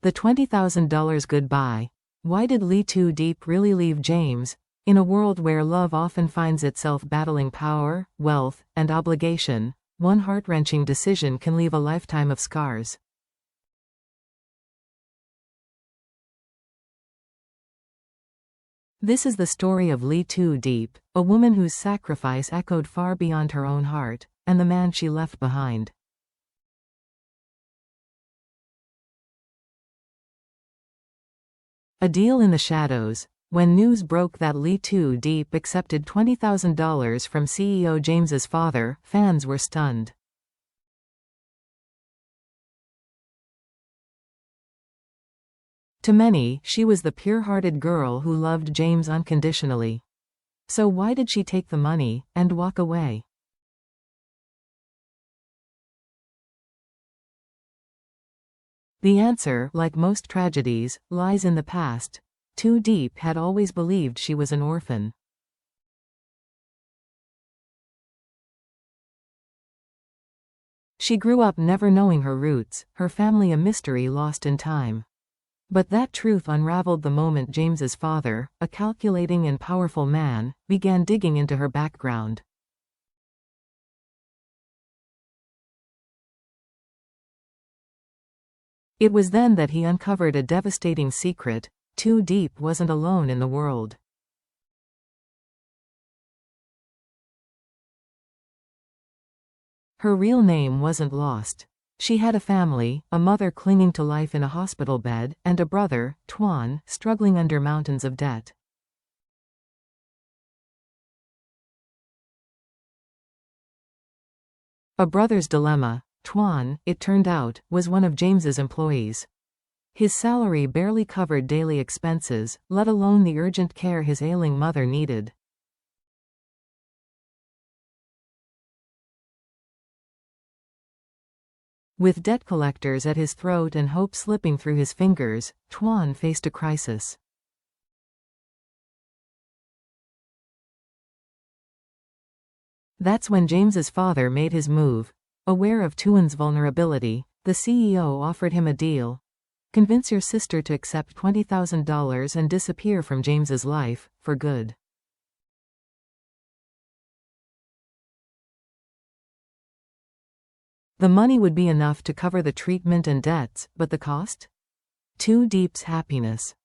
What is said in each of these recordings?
The $20,000 goodbye. Why did Lee Too Deep really leave James? In a world where love often finds itself battling power, wealth, and obligation, one heart-wrenching decision can leave a lifetime of scars. This is the story of Lee Too Deep, a woman whose sacrifice echoed far beyond her own heart, and the man she left behind. A deal in the shadows. When news broke that Lee Too Deep accepted $20,000 from CEO James's father, fans were stunned. To many, she was the pure-hearted girl who loved James unconditionally. So why did she take the money and walk away? The answer, like most tragedies, lies in the past. Too Deep had always believed she was an orphan. She grew up never knowing her roots, her family a mystery lost in time. But that truth unraveled the moment James's father, a calculating and powerful man, began digging into her background. It was then that he uncovered a devastating secret: Too Deep wasn't alone in the world. Her real name wasn't lost. She had a family, a mother clinging to life in a hospital bed, and a brother, Tuan, struggling under mountains of debt. A brother's dilemma. Tuan, it turned out, was one of James's employees. His salary barely covered daily expenses, let alone the urgent care his ailing mother needed. With debt collectors at his throat and hope slipping through his fingers, Tuan faced a crisis. That's when James's father made his move. Aware of Tuan's vulnerability, the CEO offered him a deal. Convince your sister to accept $20,000 and disappear from James's life, for good. The money would be enough to cover the treatment and debts, but the cost? Too Deep's happiness.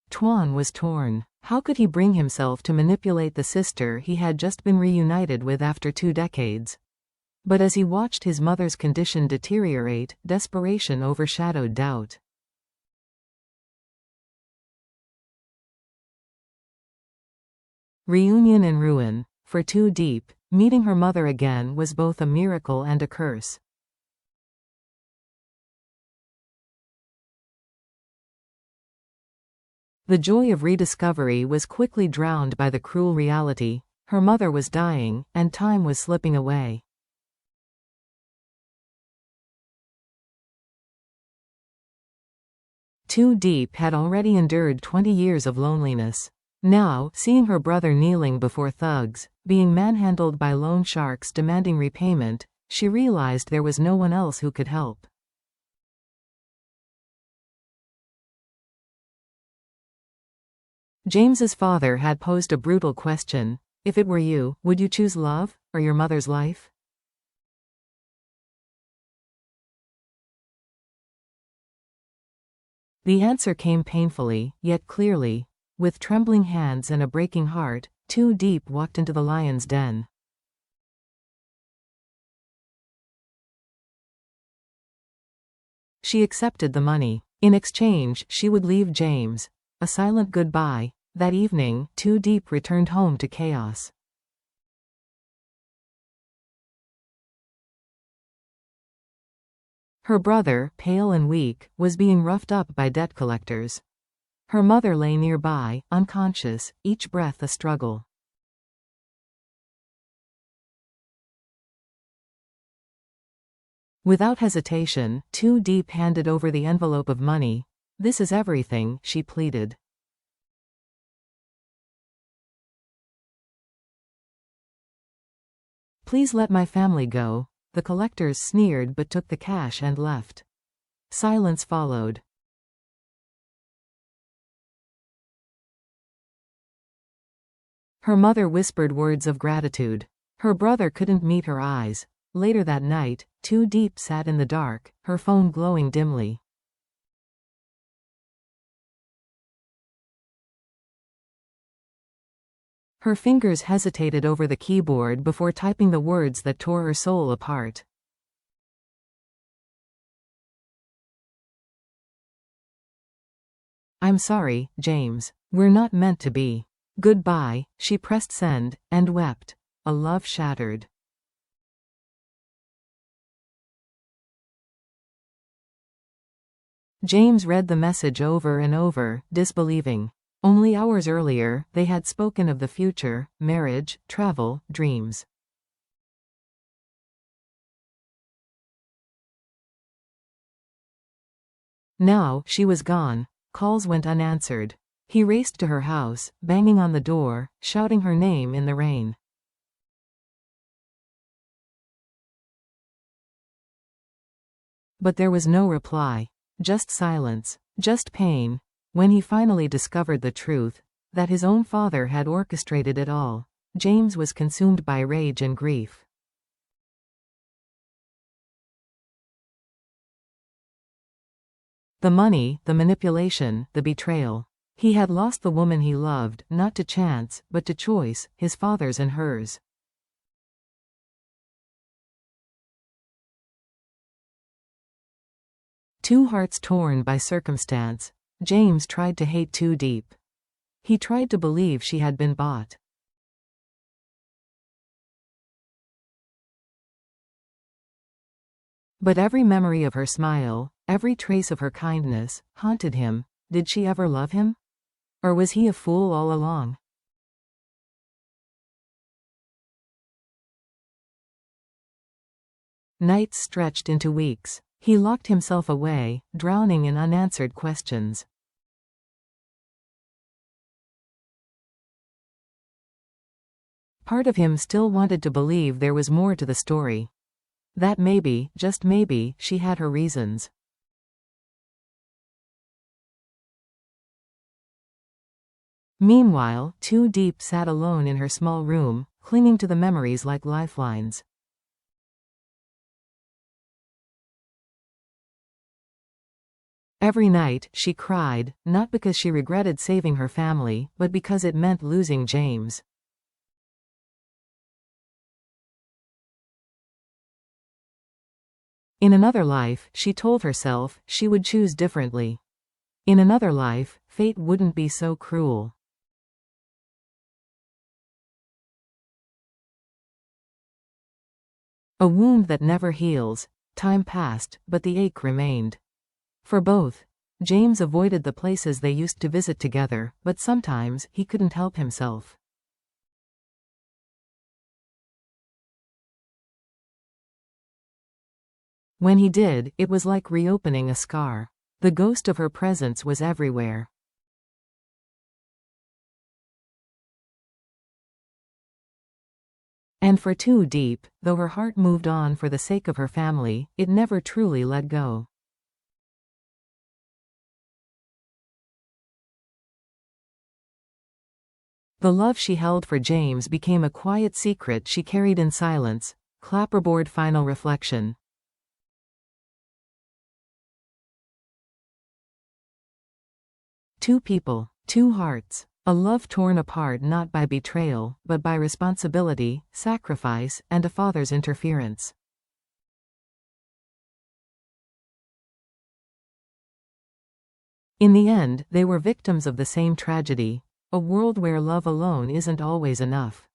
Tuan was torn. How could he bring himself to manipulate the sister he had just been reunited with after 2 decades? But as he watched his mother's condition deteriorate, desperation overshadowed doubt. Reunion and ruin. For Too Deep, meeting her mother again was both a miracle and a curse. The joy of rediscovery was quickly drowned by the cruel reality: her mother was dying, and time was slipping away. Too Deep had already endured 20 years of loneliness. Now, seeing her brother kneeling before thugs, being manhandled by loan sharks demanding repayment, she realized there was no one else who could help. James's father had posed a brutal question: if it were you, would you choose love, or your mother's life? The answer came painfully, yet clearly. With trembling hands and a breaking heart, Too Deep walked into the lion's den. She accepted the money. In exchange, she would leave James. A silent goodbye. That evening, Too Deep returned home to chaos. Her brother, pale and weak, was being roughed up by debt collectors. Her mother lay nearby, unconscious, each breath a struggle. Without hesitation, Too Deep handed over the envelope of money. "This is everything," she pleaded. "Please let my family go." The collectors sneered but took the cash and left. Silence followed. Her mother whispered words of gratitude. Her brother couldn't meet her eyes. Later that night, Too Deep sat in the dark, her phone glowing dimly. Her fingers hesitated over the keyboard before typing the words that tore her soul apart. "I'm sorry, James. We're not meant to be. Goodbye." She pressed send, and wept. A love shattered. James read the message over and over, disbelieving. Only hours earlier, they had spoken of the future, marriage, travel, dreams. Now, she was gone. Calls went unanswered. He raced to her house, banging on the door, shouting her name in the rain. But there was no reply. Just silence. Just pain. When he finally discovered the truth, that his own father had orchestrated it all, James was consumed by rage and grief. The money, the manipulation, the betrayal. He had lost the woman he loved, not to chance, but to choice, his father's and hers. Two hearts torn by circumstance, James tried to hate Too Deep. He tried to believe she had been bought. But every memory of her smile, every trace of her kindness, haunted him. Did she ever love him? Or was he a fool all along? Nights stretched into weeks. He locked himself away, drowning in unanswered questions. Part of him still wanted to believe there was more to the story. That maybe, just maybe, she had her reasons. Meanwhile, Too Deep sat alone in her small room, clinging to the memories like lifelines. Every night, she cried, not because she regretted saving her family, but because it meant losing James. In another life, she told herself, she would choose differently. In another life, fate wouldn't be so cruel. A wound that never heals. Time passed, but the ache remained. For both, James avoided the places they used to visit together, but sometimes he couldn't help himself. When he did, it was like reopening a scar. The ghost of her presence was everywhere. And for Too Deep, though her heart moved on for the sake of her family, it never truly let go. The love she held for James became a quiet secret she carried in silence. Clapperboard final reflection. Two people, two hearts. A love torn apart not by betrayal, but by responsibility, sacrifice, and a father's interference. In the end, they were victims of the same tragedy. A world where love alone isn't always enough.